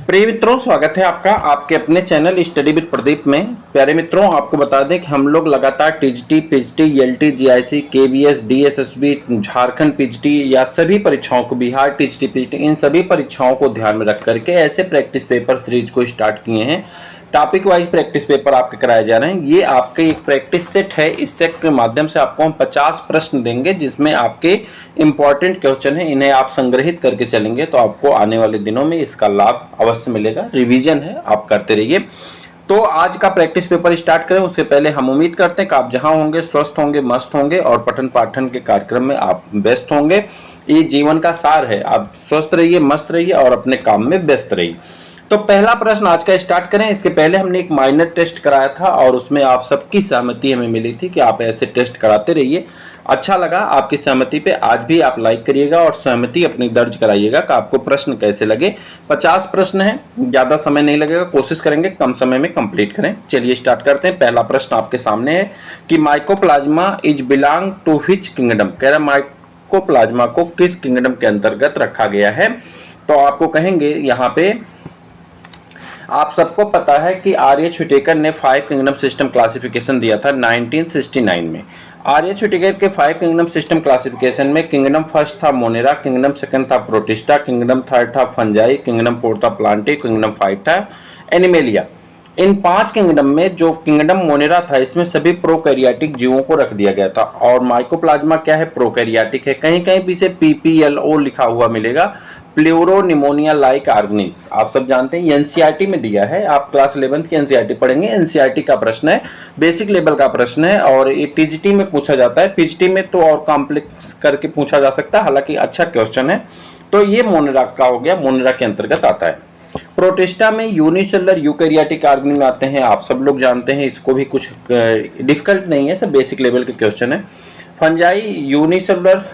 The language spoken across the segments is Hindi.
प्रिय मित्रों, स्वागत है आपका आपके अपने चैनल स्टडी विद प्रदीप में। प्यारे मित्रों, आपको बता दें कि हम लोग लगातार TGT, PGT, LT, GIC, KVS, DSSB, Jharkhand PGT या सभी परीक्षाओं को, बिहार टीजीटी, पीजीटी, इन सभी परीक्षाओं को ध्यान में रख करके ऐसे प्रैक्टिस पेपर सीरीज को स्टार्ट किए हैं। टॉपिक वाइज प्रैक्टिस पेपर आपके कराए जा रहे हैं। ये आपके एक प्रैक्टिस सेट है। इस सेट के माध्यम से आपको हम 50 प्रश्न देंगे, जिसमें आपके इंपॉर्टेंट क्वेश्चन है, इन्हें आप संग्रहित करके चलेंगे तो आपको आने वाले दिनों में इसका लाभ अवश्य मिलेगा। रिवीजन है, आप करते रहिए। तो आज का प्रैक्टिस पेपर स्टार्ट करें उससे पहले हम उम्मीद करते हैं कि आप जहां होंगे स्वस्थ होंगे, मस्त होंगे और पठन पाठन के कार्यक्रम में आप व्यस्त होंगे। ये जीवन का सार है। आप स्वस्थ रहिए, मस्त रहिए और अपने काम में व्यस्त रहिए। तो पहला प्रश्न आज का स्टार्ट करें। इसके पहले हमने एक माइनर टेस्ट कराया था और उसमें आप सबकी सहमति हमें मिली थी कि आप ऐसे टेस्ट कराते रहिए। अच्छा लगा आपकी सहमति पे। आज भी आप लाइक करिएगा और सहमति अपनी दर्ज कराइएगा कि आपको प्रश्न कैसे लगे। 50 प्रश्न है, ज्यादा समय नहीं लगेगा, कोशिश करेंगे कम समय में कंप्लीट करें। चलिए स्टार्ट करते हैं। पहला प्रश्न आपके सामने है कि mycoplasma is belong to which kingdom. कह रहा माइकोप्लाज्मा को किस किंगडम के अंतर्गत रखा गया है। तो आपको कहेंगे यहाँ पे, आप सबको पता है कि आर.एच. व्हिटेकर ने 5 किंगडम सिस्टम क्लासिफिकेशन दिया था 1969 में। आर.एच. व्हिटेकर के 5 किंगडम सिस्टम क्लासिफिकेशन में किंगडम फर्स्ट था मोनेरा, किंगडम सेकंड था प्रोटिस्टा, किंगडम थर्ड था फंजाई, किंगडम फोर्थ था प्लांटी, किंगडम 5 था एनिमेलिया। इन 5 किंगडम में जो किंगडम मोनेरा था, इसमें सभी प्रोकैरियोटिक जीवों को रख दिया गया था। और माइकोप्लाज्मा क्या है? प्रोकैरियोटिक है। कहीं कहीं भी से PPLO लिखा हुआ मिलेगा, प्लूरोनिमोनिया लाइक ऑर्गेनिल। आप सब जानते हैं, एनसीईआरटी में दिया है। आप क्लास 11 की एनसीईआरटी पढ़ेंगे। एनसीईआरटी का प्रश्न है, बेसिक लेवल का प्रश्न है और ये टीजीटी में पूछा जाता है। पीजीटी में तो और कॉम्प्लेक्स करके पूछा जा सकता है, हालांकि अच्छा क्वेश्चन है। तो ये मोनेरा का हो गया, मोनेरा के अंतर्गत आता है। प्रोटिस्टा में यूनिसेलुलर यूकैरियोटिक ऑर्गेनिल आते हैं, आप सब लोग जानते हैं। इसको भी कुछ डिफिकल्ट नहीं है, सब बेसिक लेवल के क्वेश्चन है। Fungi unicellular,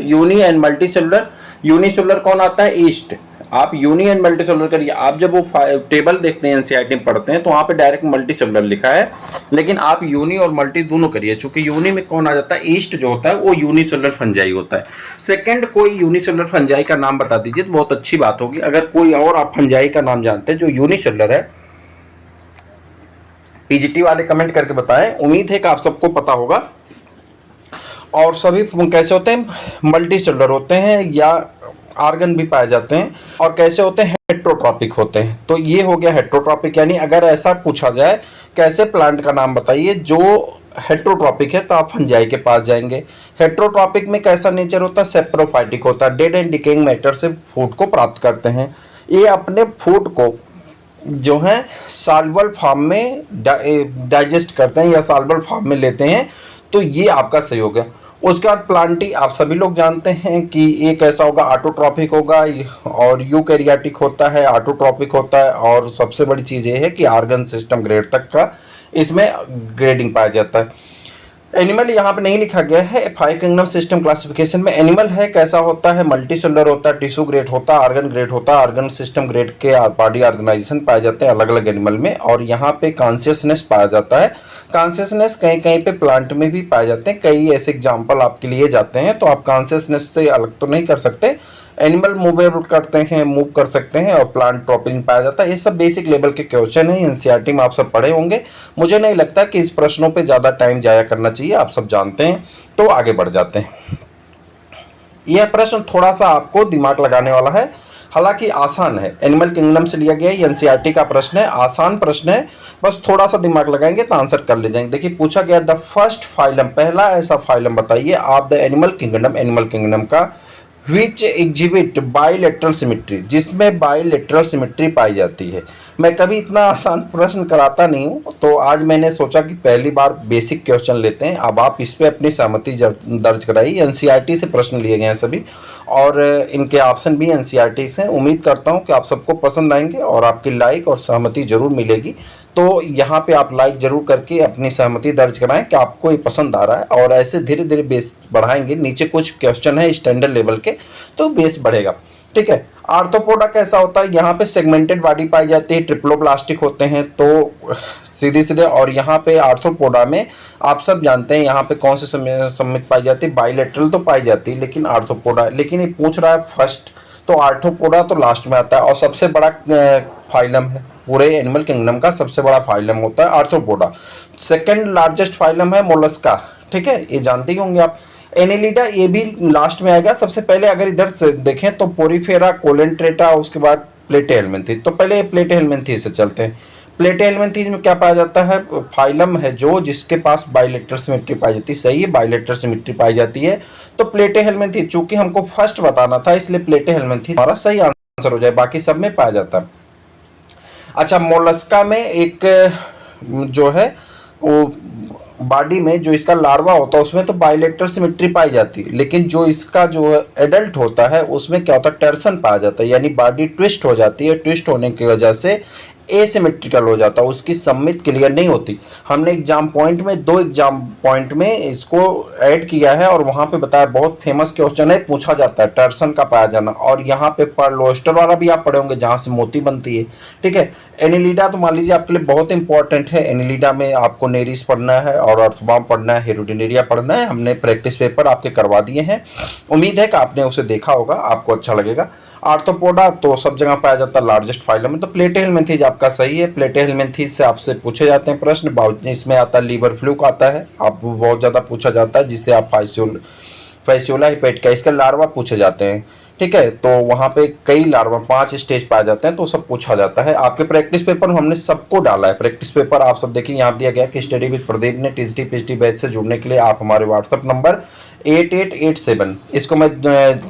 uni and multicellular. Unicellular कौन आता है? ईस्ट। आप यूनी एंड मल्टीसेलुलर करिए। आप जब वो टेबल देखते हैं एनसीईआरटी में पढ़ते हैं तो वहाँ पे डायरेक्ट मल्टीसेलुलर लिखा है, लेकिन आप यूनी और मल्टी दोनों करिए। चूंकि यूनी में कौन आ जाता है? ईस्ट जो होता है वो यूनिसेलुलर फंजाई होता है। सेकंड कोई यूनिसेलुलर फंजाई का नाम बता दीजिए तो बहुत अच्छी बात होगी। अगर कोई और आप फंजाई का नाम जानते हैं जो यूनिसेलुलर है, पीजीटी वाले कमेंट करके बताएं। उम्मीद है कि आप सबको पता होगा। और सभी कैसे होते हैं? मल्टी सेलुलर होते हैं या आर्गन भी पाए जाते हैं। और कैसे होते हैं? हेट्रोट्रॉपिक होते हैं। तो ये हो गया हेट्रोट्रॉपिक। यानी अगर ऐसा पूछा जाए कैसे प्लांट का नाम बताइए जो हेट्रोट्रॉपिक है, तो आप फंजाई के पास जाएंगे। हेट्रोट्रॉपिक में कैसा नेचर होता है? सेप्रोफाइटिक होता है। डेड एंड डिकेइंग मैटर से फूड को प्राप्त करते हैं। ये अपने फूड को जो है सॉल्युबल फॉर्म में डाइजेस्ट करते हैं या सॉल्युबल फॉर्म में लेते हैं। तो ये आपका सही हो गया। उसके बाद प्लांटी, आप सभी लोग जानते हैं कि एक ऐसा होगा ऑटोट्रॉपिक होगा और यूकैरियोटिक होता है, ऑटोट्रॉपिक होता है। और सबसे बड़ी चीज़ ये है कि ऑर्गन सिस्टम ग्रेड तक का इसमें ग्रेडिंग पाया जाता है। एनिमल यहाँ पे नहीं लिखा गया है। 5 किंगडम सिस्टम क्लासिफिकेशन में एनिमल है, कैसा होता है? मल्टी सेलुलर होता है, टिश्यू ग्रेड होता है, ऑर्गन ग्रेड होता है। ऑर्गन सिस्टम ग्रेड के बॉडी ऑर्गेनाइजेशन पाए जाते हैं अलग अलग एनिमल में। और यहाँ पे कॉन्शियसनेस पाया जाता है। कॉन्शियसनेस कहीं कहीं पे प्लांट में भी पाए जाते हैं। कई ऐसे एग्जाम्पल आपके लिए जाते हैं, तो आप कॉन्शियसनेस से अलग तो नहीं कर सकते। एनिमल मूवेबल करते हैं, मूव कर सकते हैं और प्लांट ट्रॉपिंग पाया जाता है। ये सब बेसिक लेवल के क्वेश्चन है, एनसीईआरटी में आप सब पढ़े होंगे। मुझे नहीं लगता कि इस प्रश्नों पे ज़्यादा टाइम जाया करना चाहिए, आप सब जानते हैं। तो आगे बढ़ जाते हैं। यह प्रश्न थोड़ा सा आपको दिमाग लगाने वाला है, हालांकि आसान है। एनिमल किंगडम से लिया गया है, एनसीईआरटी का प्रश्न है, आसान प्रश्न है। बस थोड़ा सा दिमाग लगाएंगे तो आंसर कर ले जाएंगे। देखिए पूछा गया द फर्स्ट फाइलम, पहला ऐसा फाइलम बताइए आप the animal kingdom, animal kingdom का, विच एग्जिबिट बाइलेटरल सिमेट्री, जिसमें बाइलेटरल सिमेट्री पाई जाती है। मैं कभी इतना आसान प्रश्न कराता नहीं हूँ, तो आज मैंने सोचा कि पहली बार बेसिक क्वेश्चन लेते हैं। अब आप इस पे अपनी सहमति दर्ज कराइए। एनसीईआरटी से प्रश्न लिए गए हैं सभी और इनके ऑप्शन भी एनसीईआरटी से। उम्मीद करता हूँ कि आप सबको पसंद आएंगे और आपकी लाइक और सहमति जरूर मिलेगी। तो यहाँ पे आप लाइक जरूर करके अपनी सहमति दर्ज कराएं कि आपको ये पसंद आ रहा है। और ऐसे धीरे धीरे बेस बढ़ाएंगे। नीचे कुछ क्वेश्चन है स्टैंडर्ड लेवल के, तो बेस बढ़ेगा। ठीक है। आर्थ्रोपोडा कैसा होता है? यहाँ पे सेगमेंटेड बॉडी पाई जाती है, ट्रिप्लोब्लास्टिक होते हैं, तो सीधे सीधे। और यहाँ पे आर्थ्रोपोडा में आप सब जानते हैं यहाँ पे कौन से समिति पाई जाती है? बाइलेटरल तो पाई जाती है, लेकिन आर्थ्रोपोडा, लेकिन ये पूछ रहा है फर्स्ट, तो आर्थ्रोपोडा तो लास्ट में आता है और सबसे बड़ा फाइलम है पूरे एनिमल किंगडम का, सबसे बड़ा फाइलम होता है आर्थ्रोपोडा। सेकंड लार्जेस्ट फाइलम है मोलस्का, ठीक है, ये जानते ही होंगे आप। एनिलिडा ये भी लास्ट में आएगा। सबसे पहले अगर इधर से देखें तो पोरीफेरा, कोलेंट्रेटा, उसके बाद प्लेटेहेल्मिन्थीज। तो पहले प्लेटेहेल्मिन्थीज से चलते हैं। प्लेटेहेल्मिन्थीज में क्या पाया जाता है? फाइलम है जो जिसके पास बाइलेटरल सिमेट्री पाई जाती है। सही है, बाइलेटरल सिमेट्री पाई जाती है। तो प्लेटेहेल्मिन्थीज, चूंकि हमको फर्स्ट बताना था इसलिए प्लेटेहेल्मिन्थीज हमारा सही आंसर हो जाए, बाकी सब में पाया जाता है। अच्छा, मोलस्का में एक जो है वो बॉडी में जो इसका लार्वा होता है उसमें तो बाइलेटरल सिमेट्री पाई जाती है, लेकिन जो इसका जो एडल्ट होता है उसमें क्या होता है? टर्सन पाया जाता है, यानी बॉडी ट्विस्ट हो जाती है। ट्विस्ट होने की वजह से एसिमेट्रिकल हो जाता है, उसकी सम्मित क्लियर नहीं होती। हमने एग्जाम पॉइंट में, 2 एग्जाम पॉइंट में इसको ऐड किया है और वहाँ पे बताया, बहुत फेमस क्वेश्चन है, पूछा जाता है टर्सन का पाया जाना। और यहाँ पे पर्लोस्टर वाला भी आप पढ़े होंगे जहाँ से मोती बनती है, ठीक है। एनिलिडा तो मान लीजिए आपके लिए बहुत इंपॉर्टेंट है। एनिलिडा में आपको नेरिस पढ़ना है और अर्थवॉर्म पढ़ना है, हेरोडिनेरिया पढ़ना है। हमने प्रैक्टिस पेपर आपके करवा दिए हैं, उम्मीद है कि आपने उसे देखा होगा, आपको अच्छा लगेगा। आर्थ्रोपोडा तो सब जगह पाया जाता है, लार्जेस्ट फाइलम में। तो प्लेटेहेल्मिन्थीज आपका सही है। प्लेटेहेल्मिन्थीज से आपसे पूछे जाते हैं प्रश्न। इसमें आता है लीवर फ्लूक आता है, आप बहुत ज़्यादा पूछा जाता है, जिससे आप फैसियोला हिपेटिका इसके लार्वा पूछे जाते हैं, ठीक है। तो वहाँ पे कई लार्वा 5 स्टेज पाए जाते हैं, तो सब पूछा जाता है। आपके प्रैक्टिस पेपर में हमने सबको डाला है। प्रैक्टिस पेपर आप सब देखिए, यहाँ दिया गया कि स्टडी विद प्रदीप ने टीजीटी पीएचडी बैच से जुड़ने के लिए आप हमारे व्हाट्सएप नंबर 8887, इसको मैं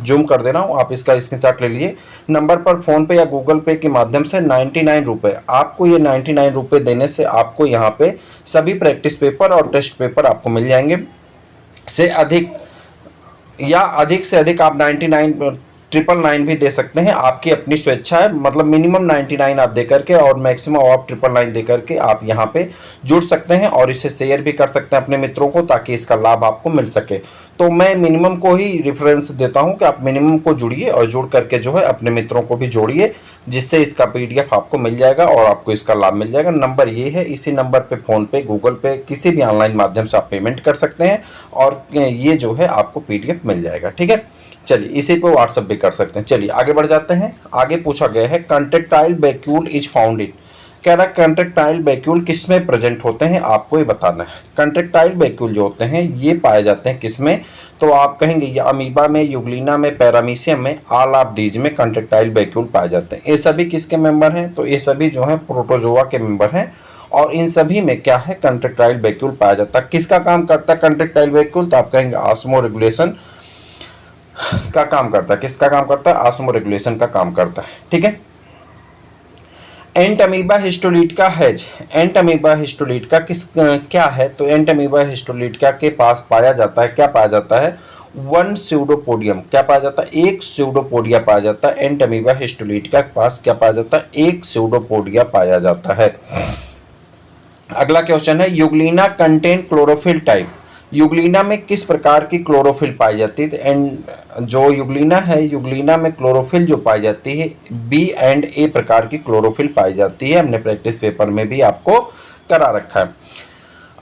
जूम कर दे रहा हूँ, आप इसका स्क्रीनशॉट ले लीजिए, नंबर पर फ़ोन पे या गूगल पे के माध्यम से 99 रुपये, आपको ये 99 रुपये देने से आपको यहाँ पे सभी प्रैक्टिस पेपर और टेस्ट पेपर आपको मिल जाएंगे। से अधिक या अधिक से अधिक आप 999 भी दे सकते हैं, आपकी अपनी स्वेच्छा है। मतलब मिनिमम 99 आप दे करके और मैक्सिमम आप 999 दे करके आप यहाँ पे जुड़ सकते हैं और इसे शेयर भी कर सकते हैं अपने मित्रों को, ताकि इसका लाभ आपको मिल सके। तो मैं मिनिमम को ही रेफरेंस देता हूँ कि आप मिनिमम को जुड़िए और जुड़ करके जो है अपने मित्रों को भी जोड़िए, जिससे इसका PDF आपको मिल जाएगा और आपको इसका लाभ मिल जाएगा। नंबर ये है, इसी नंबर पे फ़ोन पे, गूगल पे, किसी भी ऑनलाइन माध्यम से आप पेमेंट कर सकते हैं और ये जो है आपको PDF मिल जाएगा, ठीक है। चलिए, इसी पे व्हाट्सएप भी कर सकते हैं। चलिए आगे बढ़ जाते हैं। आगे पूछा गया है contractile vacuole is found in, कह रहा है कंट्रैक्टाइल वैक्यूल किस में प्रेजेंट होते हैं, आपको ये बताना है। कंट्रैक्टाइल वैक्यूल जो होते हैं ये पाए जाते हैं किस में? तो आप कहेंगे ये अमीबा में, यूग्लिना में, पैरामीशियम में, ऑल ऑफ दीज में कंट्रैक्टाइल वैक्यूल पाए जाते हैं। ये सभी किसके मेंबर हैं? तो ये सभी जो है प्रोटोजोआ के मेंबर हैं और इन सभी में क्या है? कंट्रैक्टाइल वैक्यूल पाया जाता है। किसका काम करता है कंट्रैक्टाइल वैक्यूल? तो आप कहेंगे ऑस्मो रेगुलेशन का काम करता है। किसका काम करता है? ऑस्मो रेगुलेशन का काम करता है, ठीक है। Entamoeba histolytica has, entamoeba histolytica क्या है? तो एंट अमीबा हिस्टोलिटिका के पास पाया जाता है, क्या पाया जाता है? 1 स्यूडोपोडियम, क्या पाया जाता है? 1 स्यूडोपोडिया पाया जाता है। एंट अमीबा हिस्टोलिटिका के पास क्या पाया जाता है? 1 स्यूडोपोडिया पाया जाता है। अगला क्वेश्चन है Euglena contain chlorophyll type, Euglena में किस प्रकार की क्लोरोफिल पाई जाती है? एंड जो यूग्लिना है, यूग्लिना में क्लोरोफिल जो पाई जाती है B एंड A प्रकार की क्लोरोफिल पाई जाती है। हमने प्रैक्टिस पेपर में भी आपको करा रखा है।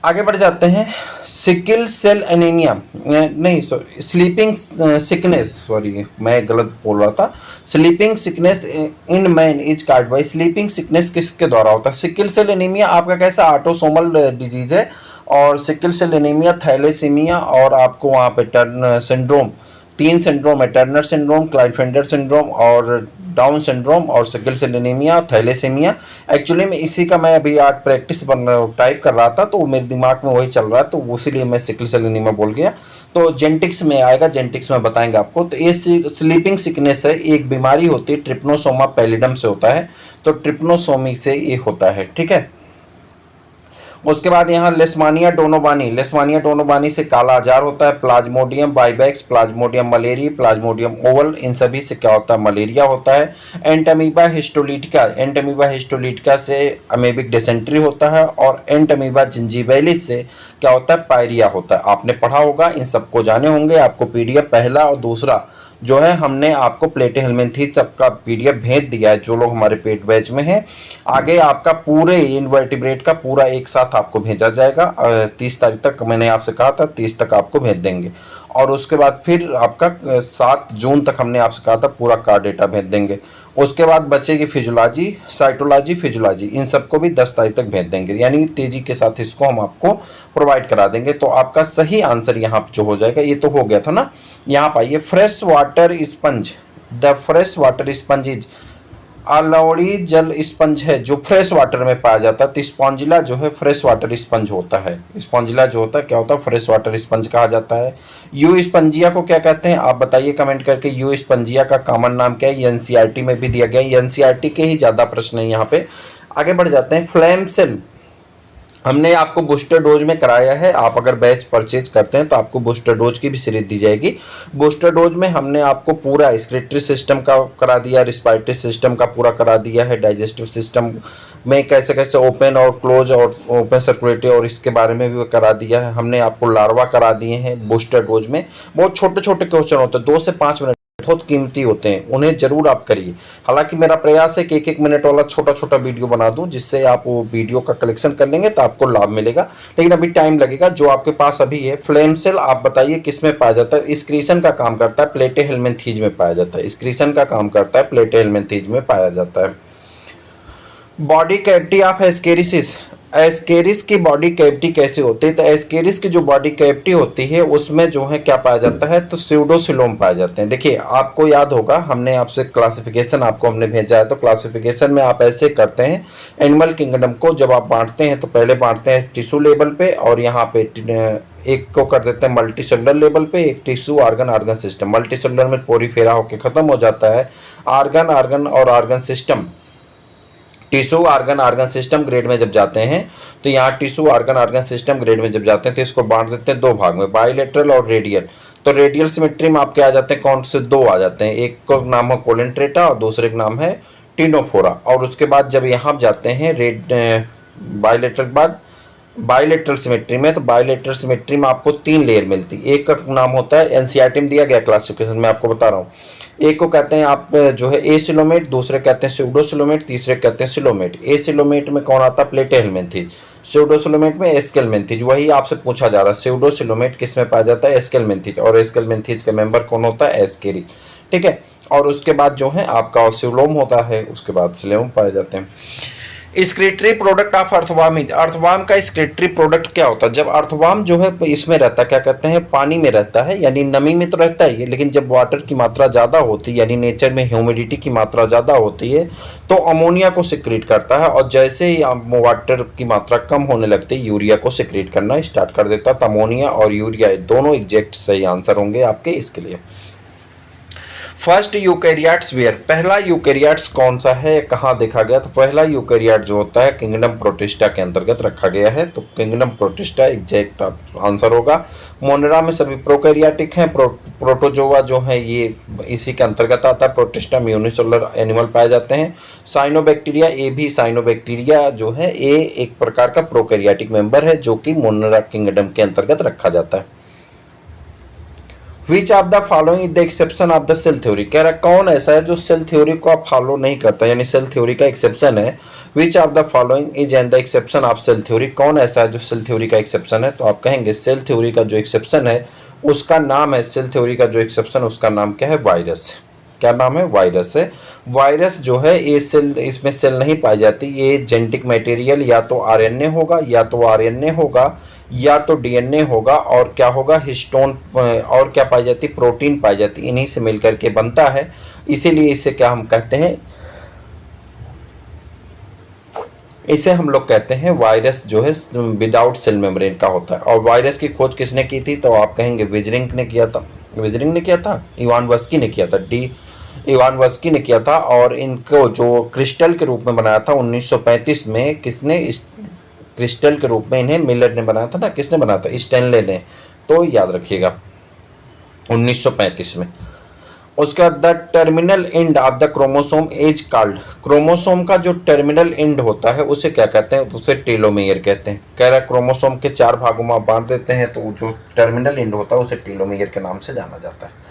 आगे बढ़ जाते हैं। सिकल सेल एनीमिया, नहीं सॉरी, स्लीपिंग सिकनेस, सॉरी मैं गलत बोल रहा था। Sleeping sickness in man is caused by, sleeping sickness किसके द्वारा होता है? सिकल सेल एनीमिया आपका कैसा ऑटोसोमल डिजीज है और सिकल सेल एनीमिया, थैलेसीमिया और आपको वहाँ पे टर्नर सिंड्रोम, 3 सिंड्रोम है, टर्नर सिंड्रोम, क्लाइनफेल्टर सिंड्रोम और डाउन सिंड्रोम और sickle cell anaemia, thalassaemia. Actually में इसी का मैं अभी आज प्रैक्टिस टाइप कर रहा था तो मेरे दिमाग में वही चल रहा है, तो उसीलिए मैं सिकल सेल एनीमिया बोल गया। तो जेनेटिक्स में आएगा, जेनेटिक्स में बताएंगे आपको। तो ये स्लीपिंग सिकनेस है, एक बीमारी होती है, ट्रिप्नोसोमा पैलिडम से होता है, तो ट्रिप्नोसोमी से ये होता है, ठीक है। उसके बाद यहाँ लेशमानिया डोनोवानी, लेशमानिया डोनोवानी से काला आजार होता है। Plasmodium vivax, plasmodium malaria, plasmodium ovale, इन सभी से क्या होता है? मलेरिया होता है। एंटमीबा हिस्टोलिटिका, एंटमीबा हिस्टोलिटिका से अमेबिक डिसेंट्री होता है और एंटमीबा जिंजीबैलिस से क्या होता है? पायरिया होता है। आपने पढ़ा होगा, इन सबको जाने होंगे। आपको PDF पहला और दूसरा जो है हमने आपको प्लेटेहेल्मिन्थीज सबका PDF भेज दिया है, जो लोग हमारे पेड बैच में हैं। आगे आपका पूरे इनवर्टिब्रेट का पूरा एक साथ आपको भेजा जाएगा। 30 तारीख तक मैंने आपसे कहा था, 30 तक आपको भेज देंगे। और उसके बाद फिर आपका 7 जून तक हमने आपसे कहा था पूरा कार्ड डेटा भेज देंगे। उसके बाद बचेगी फिजियोलॉजी, साइटोलॉजी, फिजियोलॉजी, इन सबको भी 10 तारीख तक भेज देंगे, यानी तेजी के साथ इसको हम आपको प्रोवाइड करा देंगे। तो आपका सही आंसर यहाँ जो हो जाएगा, ये तो हो गया था ना। यहाँ पाइए, fresh water sponge, the fresh water sponge is, अलोड़ी जल स्पंज है जो फ्रेश वाटर में पाया जाता है। तो स्पॉन्जिला जो है फ्रेश वाटर स्पंज होता है। स्पॉन्जिला जो होता है क्या होता है, फ्रेश वाटर स्पंज कहा जाता है। यू स्पंजिया को क्या कहते हैं, आप बताइए कमेंट करके। यू स्पंजिया का कॉमन नाम क्या है, एनसीईआरटी में भी दिया गया है, एनसीईआरटी के ही ज़्यादा प्रश्न है यहाँ पे। आगे बढ़ जाते हैं। फ्लैम सेल हमने आपको बूस्टर डोज में कराया है। आप अगर बैच परचेज करते हैं तो आपको बूस्टर डोज की भी सीरीज दी जाएगी। बूस्टर डोज में हमने आपको पूरा एक्सक्रीटरी सिस्टम का करा दिया, रिस्पायरेटरी सिस्टम का पूरा करा दिया है, डाइजेस्टिव सिस्टम में कैसे कैसे ओपन और क्लोज और ओपन सर्कुलेटरी और इसके बारे में भी करा दिया है। हमने आपको लार्वा करा दिए हैं बूस्टर डोज में। बहुत छोटे छोटे क्वेश्चन होते हैं, 2 से 5 मिनट, बहुत कीमती होते हैं, उन्हें जरूर आप करिए। हालांकि मेरा प्रयास है कि 1-1 मिनट वाला छोटा छोटा वीडियो बना दूं, जिससे आप वो वीडियो का कलेक्शन कर लेंगे तो आपको लाभ मिलेगा, लेकिन अभी टाइम लगेगा। जो आपके पास अभी है फ्लेम सेल, आप बताइए किस में पाया जाता है। स्क्रीशन का काम करता है, प्लेटेहेल्मिन्थेज में पाया जाता है। स्क्रीशन का काम करता है, प्लेटेहेल्मिन्थेज में पाया जाता है। बॉडी कैविटी ऑफ एस्केरिसिस, एस्केरिस की बॉडी कैविटी कैसे होती है, तो एस्केरिस की जो बॉडी कैविटी होती है उसमें जो है क्या पाया जाता है, तो स्यूडोसिलोम पाए जाते हैं। देखिए आपको याद होगा, हमने आपसे क्लासिफिकेशन आपको हमने भेजा है, तो क्लासिफिकेशन में आप ऐसे करते हैं। एनिमल किंगडम को जब आप बांटते हैं तो पहले बांटते हैं टिश्यू लेवल पे, और यहाँ पे एक को कर देते हैं मल्टी सेलुलर लेवल पे, एक tissue organ organ system. Multi cellular में पोरीफेरा होकर खत्म हो जाता है। ऑर्गन ऑर्गन और organ system, tissue organ organ system grade में जब जाते हैं, तो यहाँ tissue organ organ system grade में जब जाते हैं तो इसको बांट देते हैं 2 भाग में, बाइलेटरल और रेडियल। तो रेडियल सिमेट्री में आपके आ जाते हैं कौन से 2 आ जाते हैं, एक को नाम है कोलेंट्रेटा और दूसरे का नाम है टिनोफोरा। और उसके बाद जब यहाँ जाते हैं बाइलेटरल बाद बाइलेटरल सिमेट्री में, तो बाइलेटरल सिमेट्री में आपको 3 लेयर मिलती है। एक का नाम होता है, एनसीईआरटी में दिया गया क्लासिफिकेशन में आपको बता रहा हूँ, एक को कहते हैं आप जो है एसिलोमेट, दूसरे कहते हैं स्यूडोसिलोमेट, तीसरे कहते हैं सिलोमेट। एसिलोमेट में कौन आता है, प्लेटेहेल्मिन्थेज। स्यूडोसिलोमेट में एस्केलमेंथेज। वही आपसे पूछा जा रहा है, स्यूडोसिलोमेट किस में पाया जाता है, एस्केलमेंथेज, और एस्केलमेंथेज का मेंबर कौन होता है, एस्केरी। ठीक है। और उसके बाद जो है आपका सिलोम होता है, उसके बाद सिलोम पाए जाते हैं। Excretory product of earthworm, earthworm का स्क्रीटरी प्रोडक्ट क्या होता है, जब अर्थवार्म जो है इसमें रहता है, क्या कहते हैं, पानी में रहता है, यानी नमी में तो रहता ही है, लेकिन जब वाटर की मात्रा ज़्यादा होती है, यानी नेचर में ह्यूमिडिटी की मात्रा ज़्यादा होती है, तो अमोनिया को सिक्रीट करता है, और जैसे ही वाटर की मात्रा कम होने लगती है, यूरिया को सिक्रीट करना स्टार्ट कर देता है। तो अमोनिया और यूरिया दोनों एग्जैक्ट सही आंसर होंगे आपके इसके लिए। फर्स्ट यूकैरियोट्स वेयर, पहला यूकैरियोट्स कौन सा है, कहाँ देखा गया, तो पहला यूकैरियोट जो होता है किंगडम प्रोटिस्टा के अंतर्गत रखा गया है। तो किंगडम प्रोटिस्टा एग्जैक्ट आंसर होगा। मोनेरा में सभी प्रोकैरियोटिक हैं। प्रोटोजोआ जो है ये इसी के अंतर्गत आता है। प्रोटिस्टा में यूनिसेलुलर एनिमल पाए जाते हैं। साइनोबैक्टीरिया, ए भी साइनोबैक्टीरिया जो है ए एक प्रकार का प्रोकैरियोटिक मेंबर है, जो कि मोनेरा किंगडम के अंतर्गत रखा जाता है। Which of the following is the exception of the cell theory, कह रहा कौन ऐसा है जो सेल थ्योरी को आप फॉलो नहीं करता, यानी सेल थ्योरी का एक्सेप्शन है। Which of the following is and the exception of cell theory, कौन ऐसा है जो सेल थ्योरी का एक्सेप्शन है, तो आप कहेंगे सेल थ्योरी का जो एक्सेप्शन है उसका नाम है, सेल थ्योरी का जो एक्सेप्शन उसका नाम क्या है, वायरस। क्या नाम है, वायरस है। वायरस जो है ये सेल, इसमें सेल नहीं पाई जाती, ये जेनेटिक मटेरियल या तो आरएनए होगा, या तो आरएनए होगा, या तो डीएनए होगा, और क्या होगा, हिस्टोन, और क्या पाई जाती, प्रोटीन पाई जाती, इन्हीं से मिलकर के बनता है। इसीलिए इसे क्या हम कहते हैं, इसे हम लोग कहते हैं वायरस जो है विदाउट सेल मेम्ब्रेन का होता है। और वायरस की खोज किसने की थी, तो आप कहेंगे विजरिंग ने किया था। विजरिंग ने किया था, इवानवस्की ने किया था, इवानवस्की ने किया था। और इनको जो क्रिस्टल के रूप में बनाया था 1935 में, किसने, क्रिस्टल के रूप में इन्हें मिलर ने बनाया था ना, किसने बनाया था, स्टैनले ने। तो याद रखिएगा 1935 में। उसके बाद the terminal end of the chromosome is called, chromosome का जो टर्मिनल एंड होता है उसे क्या कहते हैं, तो उसे टेलोमेयर कहते हैं। कह रहा क्रोमोसोम के 4 भागों में आप बांट देते हैं, तो जो टर्मिनल एंड होता है उसे टेलोमेयर के नाम से जाना जाता है।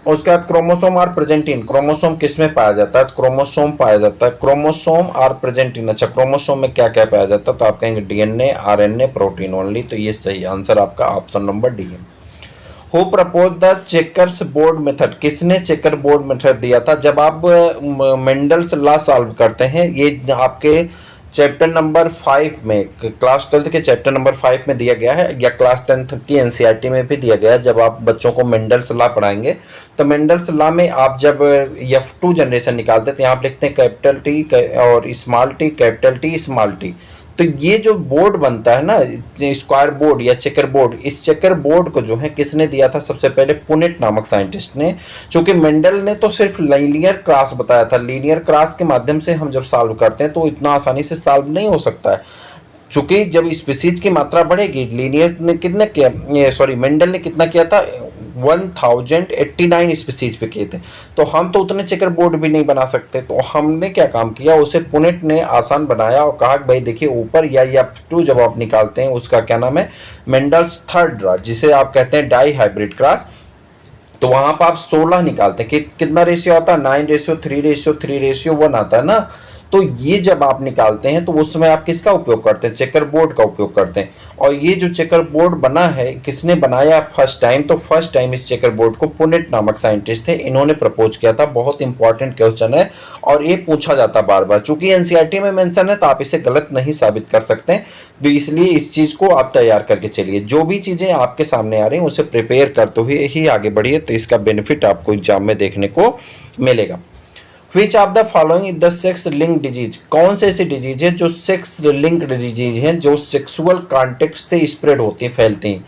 उसके बाद chromosome are present in, chromosome किस में पाया जाता है, तो क्रोमोसोम पाया जाता है, क्रोमोसोम आर प्रेजेंट इन। अच्छा, क्रोमोसोम में क्या क्या पाया जाता है, तो आप कहेंगे डीएनए, आरएनए, प्रोटीन ओनली। तो ये सही आंसर आपका ऑप्शन नंबर डी है। Who propose the checkers board method, किसने चेकर बोर्ड मेथड दिया था? जब आप मेंडल्स लॉ सॉल्व करते हैं, ये आपके चैप्टर नंबर 5 में, क्लास 12 के चैप्टर नंबर 5 में दिया गया है, या क्लास 10 की एनसीईआरटी में भी दिया गया है। जब आप बच्चों को मेंडल्स लॉ पढ़ाएंगे तो मेंडल्स लॉ में आप जब F2 जनरेशन निकालते हैं तो यहाँ आप लिखते हैं कैपिटल टी और small T, capital T small T. तो ये जो बोर्ड बनता है ना, स्क्वायर बोर्ड या चेकर बोर्ड, इस चेकर बोर्ड को जो है किसने दिया था? सबसे पहले पुनेट नामक साइंटिस्ट ने। क्योंकि मेंडल ने तो सिर्फ लीनियर क्रॉस बताया था, लीनियर क्रॉस के माध्यम से हम जब सॉल्व करते हैं तो इतना आसानी से सॉल्व नहीं हो सकता है। चूंकि जब स्पीसीज की मात्रा बढ़ेगी, लीनियर ने कितना किया, सॉरी मेंडल ने कितना किया था? 1089 स्पीसीज पे किए थे। तो हम तो उतने चेकर बोर्ड भी नहीं बना सकते। तो हमने क्या काम किया, उसे पुनेट ने आसान बनाया और कहा कि भाई देखिए ऊपर या F2 जब आप निकालते हैं उसका क्या नाम है? मेंडल्स थर्ड लॉ, जिसे आप कहते हैं डाई हाइब्रिड क्रॉस। तो वहां पर आप 16 निकालते हैं कि कितना रेशियो आता है? 9:3:3:1 आता है ना। तो ये जब आप निकालते हैं तो उस समय आप किसका उपयोग करते हैं? चेकर बोर्ड का उपयोग करते हैं। और ये जो चेकर बोर्ड बना है, किसने बनाया फर्स्ट टाइम? तो फर्स्ट टाइम इस चेकर बोर्ड को पुनेट नामक साइंटिस्ट थे, इन्होंने प्रपोज किया था। बहुत इंपॉर्टेंट क्वेश्चन है और ये पूछा जाता बार बार। चूंकि एनसीईआरटी में मेंशन है तो आप इसे गलत नहीं साबित कर सकते, तो इसलिए इस चीज को आप तैयार करके चलिए। जो भी चीजें आपके सामने आ रही हैं उसे प्रिपेयर करते हुए ही आगे बढ़िए, तो इसका बेनिफिट आपको एग्जाम में देखने को मिलेगा। विच of the following is the sex link disease, कौन से ऐसी डिजीज है जो सेक्स लिंक्ड डिजीज है, जो सेक्सुअल कॉन्टेक्ट से स्प्रेड होती है, फैलती हैं?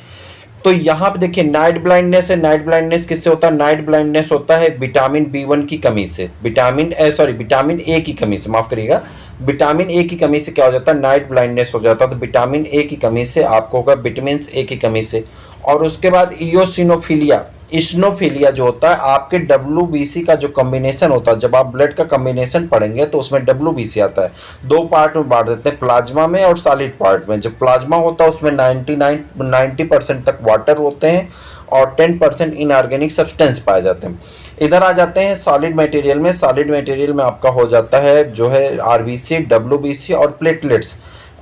तो यहाँ पे देखिए नाइट ब्लाइंडनेस है। नाइट ब्लाइंडनेस किससे होता है? नाइट ब्लाइंडनेस होता है विटामिन B1 की कमी से, विटामिन A की कमी से, माफ करिएगा, विटामिन ए की कमी से क्या हो जाता है? नाइट ब्लाइंडनेस हो जाता है। तो विटामिन ए की कमी से आपको होगा, विटामिन ए की कमी से। और उसके बाद इयोसिनोफिलिया, इस्नोफिलिया जो होता है आपके WBC का जो कॉम्बिनेशन होता है, जब आप ब्लड का कॉम्बिनेशन पढ़ेंगे तो उसमें WBC आता है। दो पार्ट में बांट देते हैं, प्लाज्मा में और सॉलिड पार्ट में। जब प्लाज्मा होता है उसमें 90% तक वाटर होते हैं और 10% इनऑर्गेनिक सब्सटेंस पाए जाते हैं। इधर आ जाते हैं सॉलिड मटेरियल में। सॉलिड मटेरियल में आपका हो जाता है जो है RBC, WBC और प्लेटलेट्स।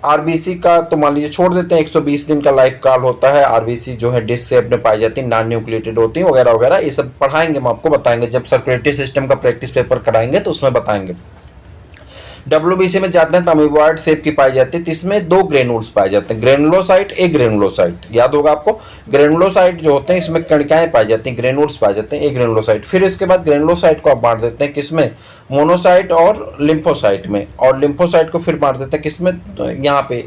आरबीसी का तो मान लीजिए छोड़ देते हैं, 120 दिन का लाइफ काल होता है। आरबीसी जो है डिस्क शेप में पाई जाती है, नॉन न्यूक्लिएटेड होती है, वगैरह वगैरह। ये सब पढ़ाएंगे, हम आपको बताएंगे जब सर्कुलेटरी सिस्टम का प्रैक्टिस पेपर कराएंगे तो उसमें बताएंगे। WBC में जाते हैं तो अमीबॉइड शेप की पाई जाती है, इसमें दो ग्रेनुल्स पाए जाते हैं, ग्रेनुलोसाइट, एक ग्रेनुलोसाइट, याद होगा आपको। ग्रेनुलोसाइट जो होते हैं इसमें कणिकाएं पाई जाती हैं, ग्रेनुल्स पाए जाते हैं, एक ग्रेनुलोसाइट। फिर इसके बाद ग्रेनुलोसाइट को आप बांट देते हैं किसमें? मोनोसाइट और लिम्फोसाइट में। और लिम्फोसाइट को फिर बांट देते हैं किसमें? तो यहाँ पे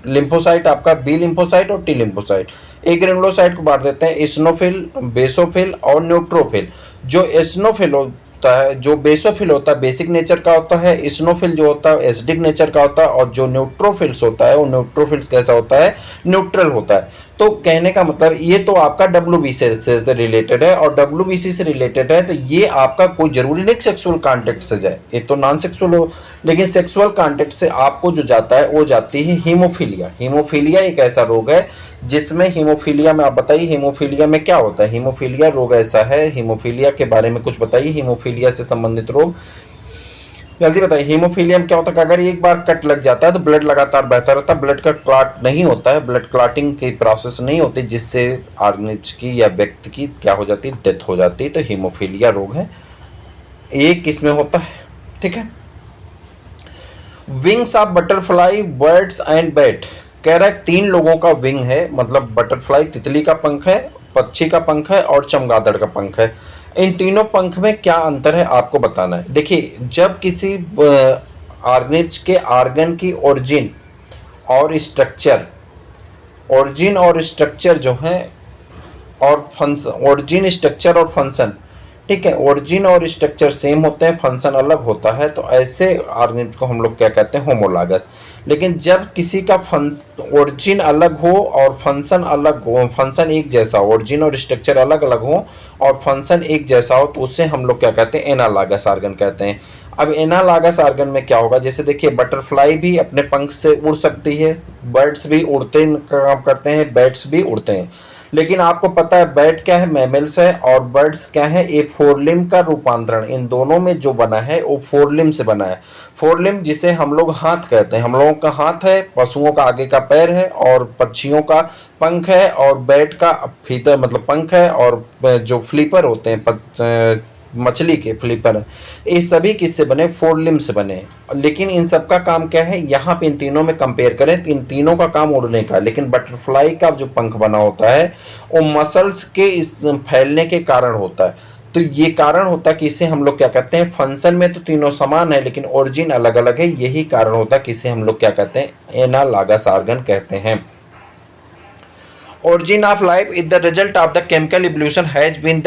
लिम्फोसाइट आपका बी लिम्फोसाइट और टी लिम्फोसाइट। एक ग्रेनुलोसाइट को बांट देते हैं इस्नोफिल, बेसोफिल और न्यूट्रोफिल। जो एस्नोफिल होता है, जो बेसोफिल होता है बेसिक नेचर का होता है, इस्नोफिल जो होता है एसिडिक नेचर का होता है, और जो न्यूट्रोफिल्स होता है वो न्यूट्रोफिल्स कैसा होता है? न्यूट्रल होता है। तो कहने का मतलब ये तो आपका WBC से रिलेटेड है, और WBC से रिलेटेड है तो ये आपका कोई जरूरी नहीं सेक्सुअल कॉन्टेक्ट से जाए, ये तो नॉन सेक्सुअल हो, लेकिन सेक्सुअल कॉन्टेक्ट से आपको जो जाता है वो जाती है हीमोफीलिया। हीमोफीलिया एक ऐसा रोग है जिसमें हीमोफीलिया में, आप बताइए हीमोफीलिया में क्या होता है? हीमोफीलिया रोग ऐसा है, हीमोफीलिया के बारे में कुछ बताइए, हीमोफीलिया से संबंधित रोग जल्दी बताइए। हीमोफीलिया में क्या होता है? अगर एक बार कट लग जाता है तो ब्लड लगातार बहता रहता है, ब्लड का क्लॉट नहीं होता है, ब्लड क्लॉटिंग की प्रोसेस नहीं होती, जिससे ऑर्गेनिज की या व्यक्ति की क्या हो जाती है? डेथ हो जाती है। तो हीमोफीलिया रोग है, एक किसमें होता है, ठीक है। Wings of butterfly, birds and bat, कह रहा है 3 लोगों का विंग है, मतलब बटरफ्लाई तितली का पंख है, पक्षी का पंख है और चमगादड़ का पंख है। इन तीनों पंख में क्या अंतर है आपको बताना है। देखिए जब किसी ऑर्गेनिज के ऑर्गन की ओरिजिन और स्ट्रक्चर, ओरिजिन और स्ट्रक्चर जो है और फंक्शन, ओरिजिन स्ट्रक्चर और फंक्शन, ठीक है, ओरिजिन और स्ट्रक्चर सेम होते हैं, फंक्शन अलग होता है, तो ऐसे ऑर्गेनिज को हम लोग क्या कहते हैं? होमोलॉगस। लेकिन जब किसी का ओरिजिन अलग हो और फंक्शन अलग हो, फंक्शन एक जैसा हो, ओरिजिन और स्ट्रक्चर अलग अलग हो और फंक्शन एक जैसा हो, तो उससे हम लोग क्या कहते हैं? एनालॉगस ऑर्गन कहते हैं। अब एनालॉगस ऑर्गन में क्या होगा? जैसे देखिए बटरफ्लाई भी अपने पंख से उड़ सकती है, बर्ड्स भी उड़ते काम करते हैं, बैट्स भी उड़ते हैं, लेकिन आपको पता है बैट क्या है, मैमल्स है, और बर्ड्स क्या है, एक फोर लिम्ब का रूपांतरण इन दोनों में जो बना है वो फोर लिम्ब से बना है। फोर लिम्ब जिसे हम लोग हाथ कहते हैं, हम लोगों का हाथ है, पशुओं का आगे का पैर है, और पक्षियों का पंख है, और बैट का फीता मतलब पंख है, और जो फ्लीपर होते हैं मछली के फ्लिपर है, ये सभी किससे बने, फोर लिम्ब से बने हैं। लेकिन इन सब का काम क्या है, यहाँ पे इन तीनों में कंपेयर करें तो इन तीनों का काम उड़ने का, लेकिन बटरफ्लाई का जो पंख बना होता है वो मसल्स के इस फैलने के कारण होता है। तो ये कारण होता है कि इसे हम लोग क्या कहते हैं, फंक्शन में तो तीनों समान है लेकिन ओरिजिन अलग अलग है, यही कारण होता है कि इसे हम लोग क्या कहते हैं, एनालॉगस ऑर्गन कहते हैं। Origin of life is the result of the chemical evolution has been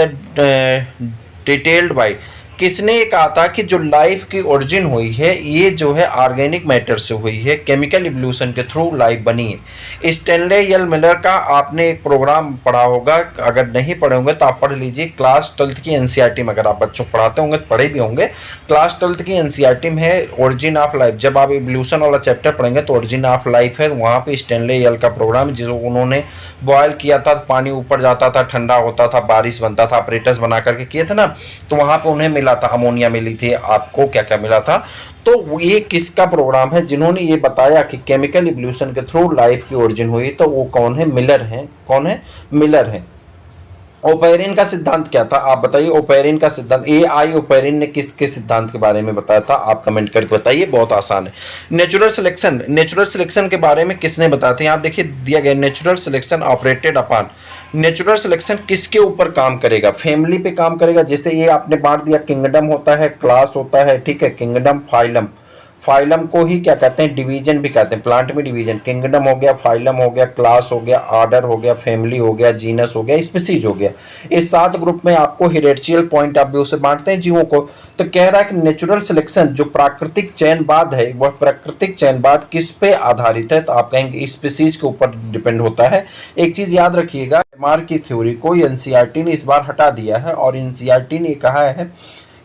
detailed by। किसने ये कहा था कि जो लाइफ की ओरिजिन हुई है ये जो है ऑर्गेनिक मैटर से हुई है, केमिकल इवोल्यूशन के थ्रू लाइफ बनी है। स्टैनले यल मिलर का आपने एक प्रोग्राम पढ़ा होगा, अगर नहीं पढ़े होंगे तो आप पढ़ लीजिए, क्लास 12th की एनसीईआरटी में, अगर आप बच्चों को पढ़ाते होंगे तो पढ़े भी होंगे, क्लास 12th की एनसीईआरटी में है ओरिजिन ऑफ लाइफ। जब आप इवोल्यूशन वाला चैप्टर पढ़ेंगे तो ओरिजिन ऑफ लाइफ है, वहाँ पे स्टैनले यल का प्रोग्राम जिसको उन्होंने बॉयल किया था, पानी ऊपर जाता था, ठंडा होता था, बारिश बनता था, ऑपरेटर्स बना करके किए थे ना, तो वहाँ पे उन्हें मिला था, अमोनिया मिली थी, आपको क्या क्या मिला था। तो ये किसका प्रोग्राम है, जिन्होंने ये बताया कि केमिकल इवोल्यूशन के थ्रू लाइफ की ओरिजिन हुई, तो वो कौन है, मिलर है। कौन है, मिलर है। ओपेरिन का सिद्धांत क्या था, आप बताइए। ओपेरिन का सिद्धांत, AI ओपेरिन ने किसके सिद्धांत के बारे में बताया था, आप कमेंट करके बताइए, बहुत आसान है। नेचुरल सिलेक्शन, नेचुरल सिलेक्शन के बारे में किसने बताया था, यहाँ देखिए दिया गया, natural selection operated upon. Natural selection किसके ऊपर काम करेगा, फैमिली पे काम करेगा। जैसे ये आपने बांट दिया, किंगडम होता है, क्लास होता है, ठीक है, किंगडम, फाइलम। फाइलम को ही क्या कहते हैं, डिवीजन भी कहते हैं, प्लांट में डिवीजन, किंगडम हो गया, फाइलम हो गया, क्लास हो गया, ऑर्डर हो गया, फैमिली हो गया, जीनस हो गया, स्पीसीज हो गया। इस 7 ग्रुप में आपको हेरेडियल पॉइंट ऑफ व्यू से बांटते हैं जीवों को। तो कह रहा है कि नेचुरल सिलेक्शन जो प्राकृतिक चयनवाद है, वह प्राकृतिक चयनवाद किस पे आधारित है, तो आप कहेंगे स्पीसीज के ऊपर डिपेंड होता है। एक चीज याद रखिएगा, लेमार्क की थ्योरी को एनसीईआरटी ने इस बार हटा दिया है, और एनसीईआरटी ने कहा है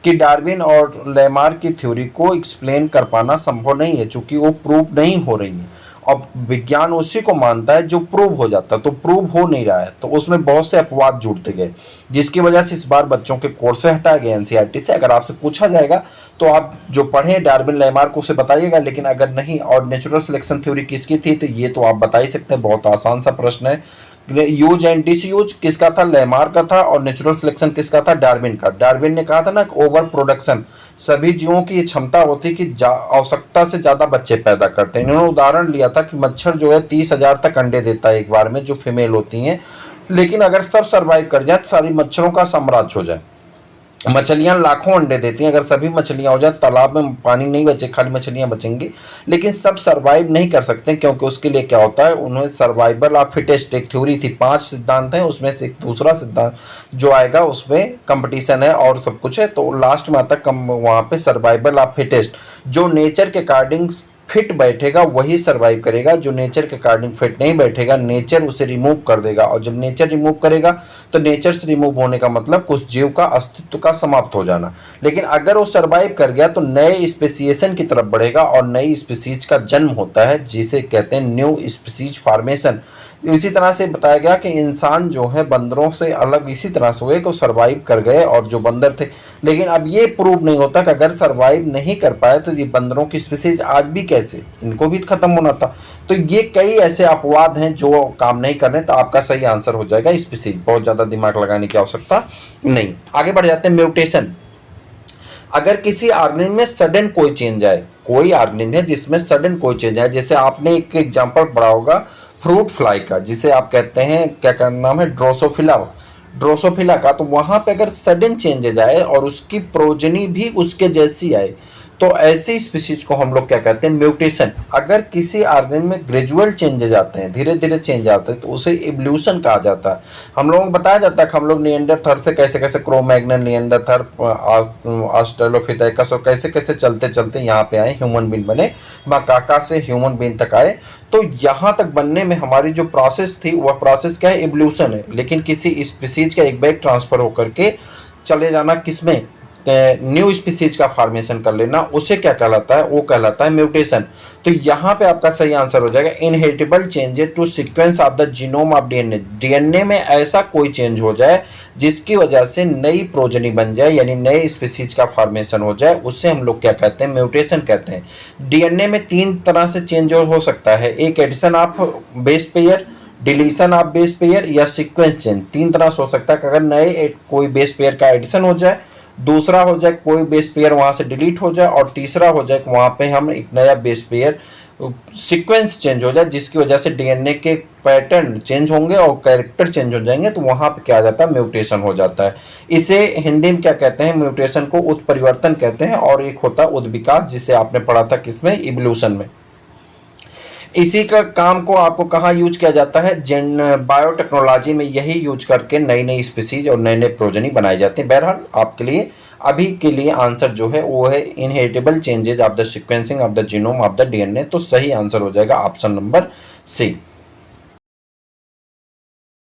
कि डार्विन और लेमार्क की थ्योरी को एक्सप्लेन कर पाना संभव नहीं है, चूंकि वो प्रूव नहीं हो रही है। अब विज्ञान उसी को मानता है जो प्रूव हो जाता है, तो प्रूव हो नहीं रहा है, तो उसमें बहुत से अपवाद जुड़ते गए, जिसकी वजह से इस बार बच्चों के कोर्स से हटाया गया एनसीईआरटी से। अगर आपसे पूछा जाएगा तो आप जो पढ़े डार्विन लेमार्क उसे बताइएगा, लेकिन अगर नहीं, और नेचुरल सिलेक्शन थ्योरी किसकी थी, तो ये तो आप बता ही सकते हैं, बहुत आसान सा प्रश्न है। यूज एंड डिसयूज किसका था, लेमार्क का था, और नेचुरल सिलेक्शन किसका था, डार्विन का। डार्विन ने कहा था ना कि ओवर प्रोडक्शन, सभी जीवों की ये क्षमता होती है कि आवश्यकता से ज्यादा बच्चे पैदा करते हैं। इन्होंने उदाहरण लिया था कि मच्छर जो है 30,000 तक अंडे देता है एक बार में, जो फीमेल होती हैं, लेकिन अगर सब सर्वाइव कर जाए तो सारी मच्छरों का साम्राज्य हो जाए। मछलियां लाखों अंडे देती हैं, अगर सभी मछलियां हो जाए, तालाब में पानी नहीं बचे, खाली मछलियां बचेंगी, लेकिन सब सर्वाइव नहीं कर सकते, क्योंकि उसके लिए क्या होता है, उन्हें सर्वाइवल ऑफ फिटेस्ट एक थ्योरी थी, 5 सिद्धांत हैं, उसमें से एक दूसरा सिद्धांत जो आएगा उसमें कंपटीशन है और सब कुछ है, तो लास्ट में आता कम वहाँ पे सर्वाइवल ऑफ फिटेस्ट, जो नेचर के अकॉर्डिंग फिट बैठेगा वही सरवाइव करेगा, जो नेचर के अकॉर्डिंग फिट नहीं बैठेगा नेचर उसे रिमूव कर देगा, और जब नेचर रिमूव करेगा तो नेचर से रिमूव होने का मतलब कुछ जीव का अस्तित्व का समाप्त हो जाना। लेकिन अगर वो सरवाइव कर गया तो नए स्पेसिएशन की तरफ बढ़ेगा और नई स्पीसीज का जन्म होता है, जिसे कहते हैं न्यू स्पीसीज फॉर्मेशन। इसी तरह से बताया गया कि इंसान जो है बंदरों से अलग इसी तरह से हुए कि सरवाइव कर गए और जो बंदर थे, लेकिन अब ये प्रूव नहीं होता कि अगर सरवाइव नहीं कर पाए तो ये बंदरों की स्पीसीज आज भी कैसे, इनको भी खत्म होना था। तो ये कई ऐसे अपवाद हैं जो काम नहीं कर रहे, तो आपका सही आंसर हो जाएगा स्पीसीज, बहुत ज्यादा दिमाग लगाने की आवश्यकता नहीं। आगे बढ़ जाते हैं, म्यूटेशन। अगर किसी ऑर्गेनिज्म में सडन कोई चेंज आए, कोई ऑर्गेनिज्म है जिसमें सडन कोई चेंज आए, जैसे आपने एक एग्जांपल पढ़ा होगा फ्रूट फ्लाई का, जिसे आप कहते हैं क्या नाम है, ड्रोसोफिला, ड्रोसोफिला का, तो वहां पे अगर सडन चेंजेज आए और उसकी प्रोजनी भी उसके जैसी आए तो ऐसी स्पीसीज को हम लोग क्या कहते हैं, म्यूटेशन। अगर किसी ऑर्गेनिज्म में ग्रेजुअल चेंजेस आते हैं, धीरे धीरे चेंज आते हैं, तो उसे इवोल्यूशन कहा जाता है। हम लोगों को बताया जाता है कि हम लोग निएंडरथल से कैसे कैसे क्रो-मैग्नन, निएंडरथल, ऑस्ट्रेलोपिथेकस और कैसे कैसे चलते चलते यहाँ पे आए, ह्यूमन बीइंग बने, मकाका से ह्यूमन बीइंग तक आए। तो यहाँ तक बनने में हमारी जो प्रोसेस थी वह प्रोसेस क्या है, इवोल्यूशन है। लेकिन किसी स्पीसीज का एक बैग ट्रांसफर होकर के चले जाना किसमें, न्यू स्पीसीज का फॉर्मेशन कर लेना, उसे क्या कहलाता है, वो कहलाता है म्यूटेशन। तो यहाँ पे आपका सही आंसर हो जाएगा inheritable changes to sequence of the genome of DNA. DNA में ऐसा कोई चेंज हो जाए जिसकी वजह से नई प्रोजनी बन जाए, यानी नए स्पीसीज का फॉर्मेशन हो जाए, उससे हम लोग क्या कहते हैं, म्यूटेशन कहते हैं। डीएनए में 3 तरह से चेंज हो सकता है, एक addition of base pair, deletion of base pair या सीक्वेंस चेंज। 3 तरह से हो सकता है कि अगर नए कोई बेस पेयर का एडिशन हो जाए, दूसरा हो जाए कोई बेस पेयर वहां से डिलीट हो जाए, और तीसरा हो जाए कि वहां पे हम एक नया बेस पेयर सीक्वेंस चेंज हो जाए, जिसकी वजह से डीएनए के पैटर्न चेंज होंगे और कैरेक्टर चेंज हो जाएंगे, तो वहां पे क्या आ जाता है, म्यूटेशन हो जाता है। इसे हिंदी में क्या कहते हैं, म्यूटेशन को उत्परिवर्तन कहते हैं, और एक होता है उत्विकास, जिसे आपने पढ़ा था किसमें, इवोल्यूशन में। इसी का काम को आपको कहाँ यूज किया जाता है, जेन बायोटेक्नोलॉजी में यही यूज करके नई नई स्पीसीज और नए नए प्रोजनी बनाए जाते हैं। बहरहाल आपके लिए अभी के लिए आंसर जो है वो है inheritable changes of the sequencing of the genome of the DNA. तो सही आंसर हो जाएगा ऑप्शन नंबर सी।